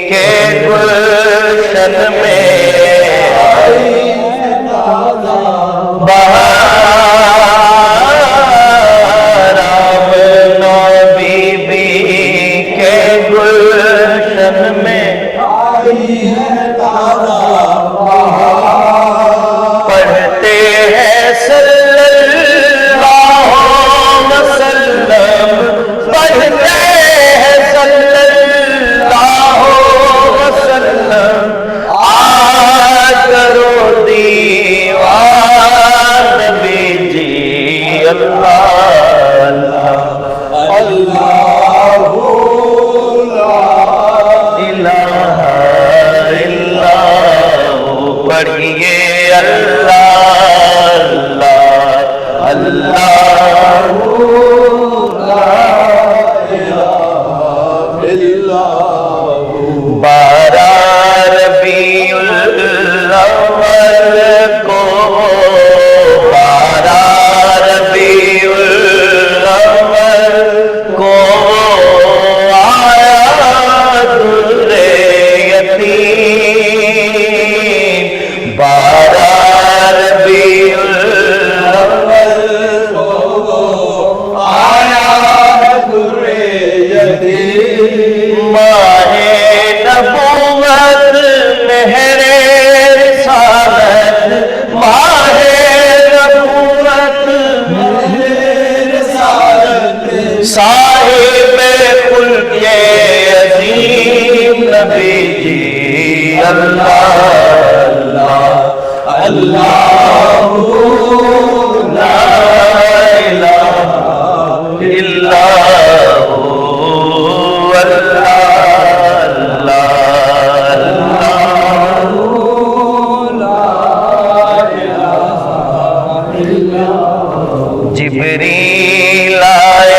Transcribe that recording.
کے گلشن میں بہار Amna be be کے گلشن میں پڑھتے ہیں صلی اللہ وسلم، پڑھتے ہیں صلی اللہ وسلم، کرو دیوان بیجی اللہ اللہ لا الہ الا ہو، پڑھیے اللہ اللہ لا الہ الا ہو۔ 12 ربیع الاول کو 12 ربیع الاول کو آیا در یتیم، 12 ربیع الاول کو آیا در یتیم، ماہ نبوت مہر رسالت، ماہ نبوت مہر رسالت، صاحب خلق عظیم نبی جی اللہ اللہ لا الہ الا ہو، جبریل